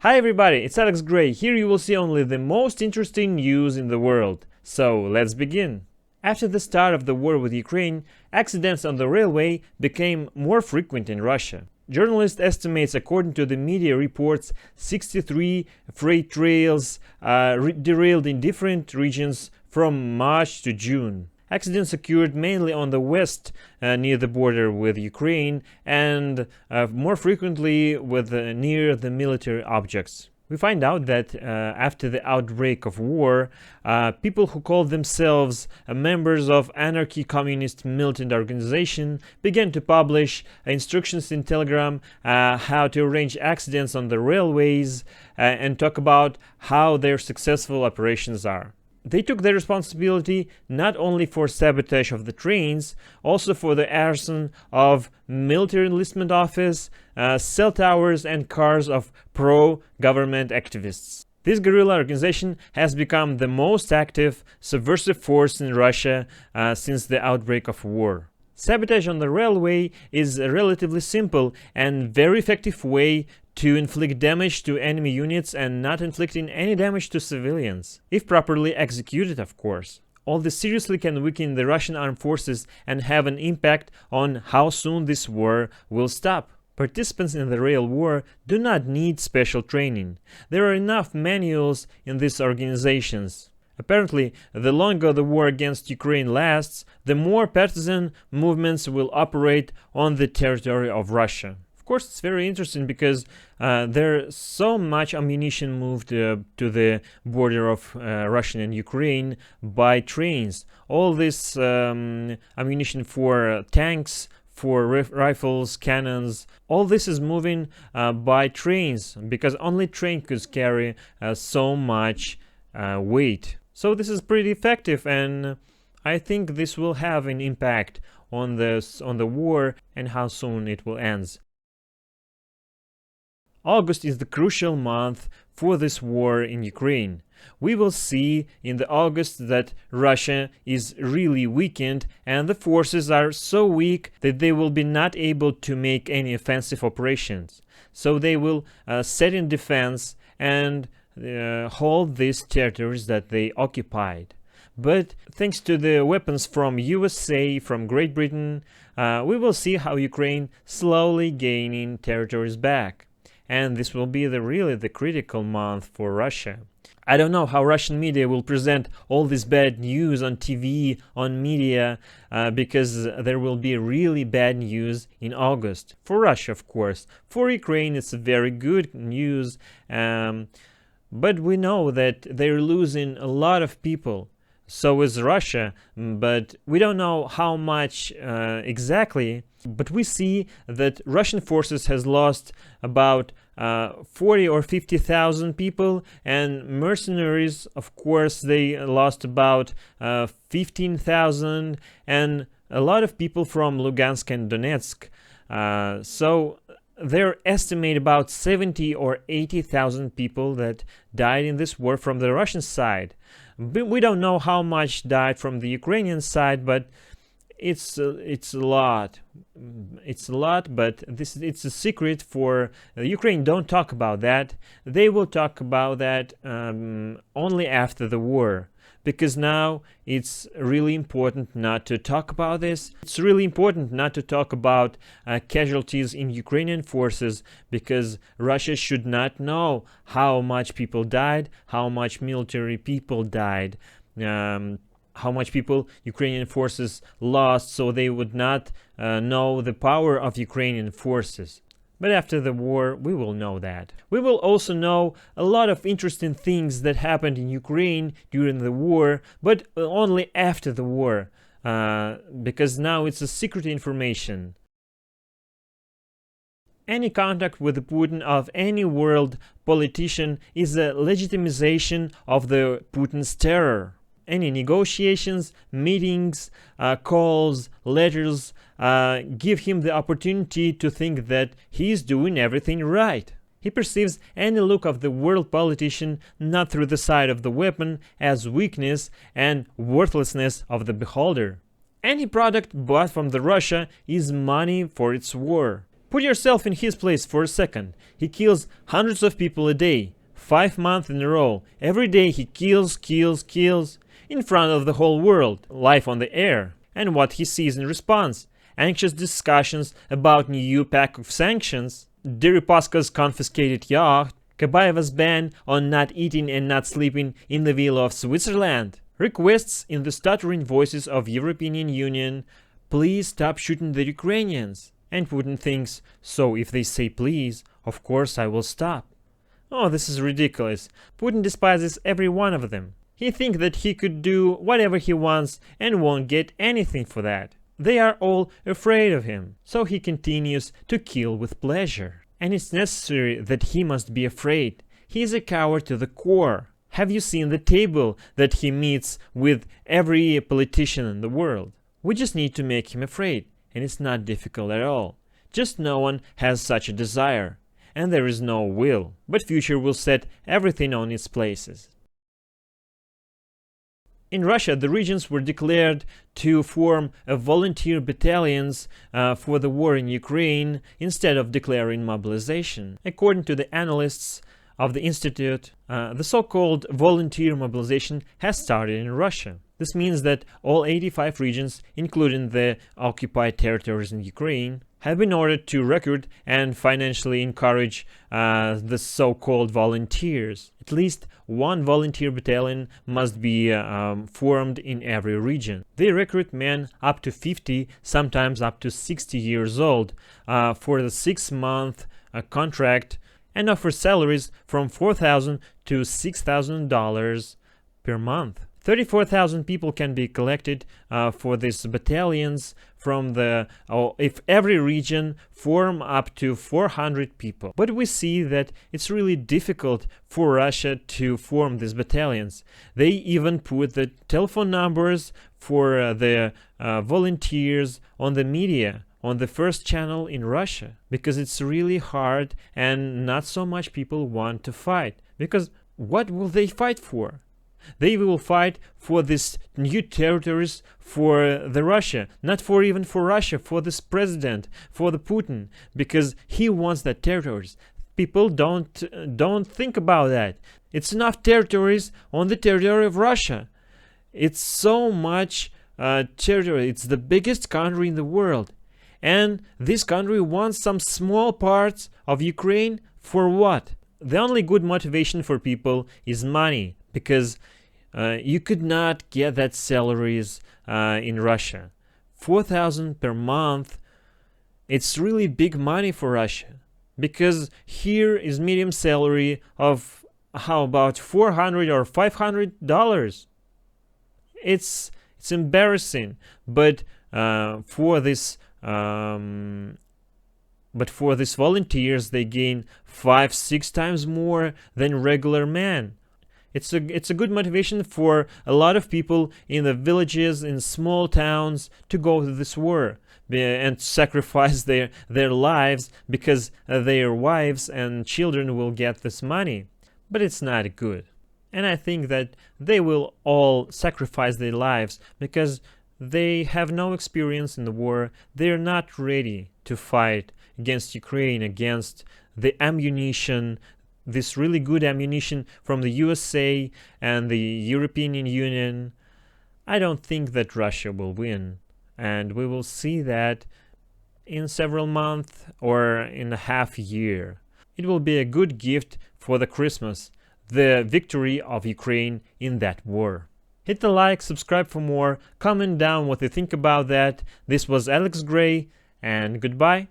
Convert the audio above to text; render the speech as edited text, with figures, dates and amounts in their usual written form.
Hi everybody, it's Alex Gray. Here you will see only the most interesting news in the world. So let's begin. After the start of the war with Ukraine, accidents on the railway became more frequent in Russia. Journalist estimates, according to the media reports, 63 freight trains derailed in different regions from March to June. Accidents occurred mainly on the west near the border with Ukraine and more frequently near the military objects. We find out that after the outbreak of war, people who called themselves members of anarchy-communist militant organization began to publish instructions in Telegram how to arrange accidents on the railways and talk about how their successful operations are. They took the responsibility not only for sabotage of the trains, also for the arson of military enlistment office, cell towers and cars of pro-government activists. This guerrilla organization has become the most active subversive force in Russia since the outbreak of war. Sabotage on the railway is a relatively simple and very effective way to inflict damage to enemy units and not inflicting any damage to civilians, if properly executed, of course. All this seriously can weaken the Russian armed forces and have an impact on how soon this war will stop. Participants in the rail war do not need special training. There are enough manuals in these organizations. Apparently, the longer the war against Ukraine lasts, the more partisan movements will operate on the territory of Russia. Of course, it's very interesting because there's so much ammunition moved to the border of Russia and Ukraine by trains. All this ammunition for tanks, for rifles, cannons, all this is moving by trains because only train could carry so much weight. So this is pretty effective, and I think this will have an impact on the war and how soon it will end. August is the crucial month for this war in Ukraine. We will see in the August that Russia is really weakened and the forces are so weak that they will be not able to make any offensive operations. So they will set in defense and hold these territories that they occupied. But thanks to the weapons from USA, from Great Britain, we will see how Ukraine slowly gaining territories back. And this will be really the critical month for Russia. I don't know how Russian media will present all this bad news on TV, on media, because there will be really bad news in August. For Russia, of course. For Ukraine, it's very good news. But we know that they're losing a lot of people. So is Russia, but we don't know how much exactly. But we see that Russian forces has lost about 40 or 50,000 people, and mercenaries, of course, they lost about 15,000, and a lot of people from Lugansk and Donetsk. So they estimate about 70 or 80,000 people that died in this war from the Russian side. We don't know how much died from the Ukrainian side, but it's a lot. It's a lot, but it's a secret for Ukraine. Don't talk about that. They will talk about that only after the war. Because now it's really important not to talk about this. It's really important not to talk about casualties in Ukrainian forces, because Russia should not know how much people died, how much military people died, how much people Ukrainian forces lost, so they would not know the power of Ukrainian forces. But after the war, we will know that. We will also know a lot of interesting things that happened in Ukraine during the war, but only after the war, because now it's a secret information. Any contact with Putin of any world politician is a legitimization of the Putin's terror. Any negotiations, meetings, calls, letters give him the opportunity to think that he is doing everything right. He perceives any look of the world politician not through the side of the weapon as weakness and worthlessness of the beholder. Any product bought from the Russia is money for its war. Put yourself in his place for a second. He kills hundreds of people a day, 5 months in a row. Every day he kills in front of the whole world, live on the air. And what he sees in response: anxious discussions about new pack of sanctions, Deripaska's confiscated yacht, Kabaeva's ban on not eating and not sleeping in the villa of Switzerland, requests in the stuttering voices of European Union, please stop shooting the Ukrainians. And Putin thinks, so if they say please, of course I will stop. Oh, this is ridiculous. Putin despises every one of them. He thinks that he could do whatever he wants and won't get anything for that. They are all afraid of him, so he continues to kill with pleasure. And it's necessary that he must be afraid. He is a coward to the core. Have you seen the table that he meets with every politician in the world? We just need to make him afraid, and it's not difficult at all. Just no one has such a desire, and there is no will, but future will set everything on its places. In Russia, the regions were declared to form volunteer battalions for the war in Ukraine instead of declaring mobilization. According to the analysts of the institute, the so-called volunteer mobilization has started in Russia. This means that all 85 regions, including the occupied territories in Ukraine, have been ordered to recruit and financially encourage the so-called volunteers. At least one volunteer battalion must be formed in every region. They recruit men up to 50, sometimes up to 60 years old for the 6-month contract and offer salaries from $4,000 to $6,000 per month. 34,000 people can be collected for these battalions from if every region form up to 400 people. But we see that it's really difficult for Russia to form these battalions. They even put the telephone numbers for the volunteers on the media, on the first channel in Russia, because it's really hard and not so much people want to fight. Because what will they fight for? They will fight for these new territories for the Russia, not for even for Russia, for this president, for the Putin, because he wants that territories. People don't think about that. It's enough territories on the territory of Russia. It's so much territory. It's the biggest country in the world, and this country wants some small parts of Ukraine for what? The only good motivation for people is money, because you could not get that salaries in Russia. 4,000 per month, it's really big money for Russia, because here is medium salary of how about $400 or $500. It's embarrassing, but for this volunteers they gain 5-6 times more than regular men. It's a good motivation for a lot of people in the villages, in small towns, to go to this war and sacrifice their lives because their wives and children will get this money. But it's not good. And I think that they will all sacrifice their lives because they have no experience in the war. They're not ready to fight against Ukraine, against the ammunition, this really good ammunition from the USA and the European Union. I don't think that Russia will win, and we will see that in several months or in a half year. It will be a good gift for the Christmas, the victory of Ukraine in that war. Hit the like, subscribe for more, comment down what you think about that. This was Alex Gray, and goodbye.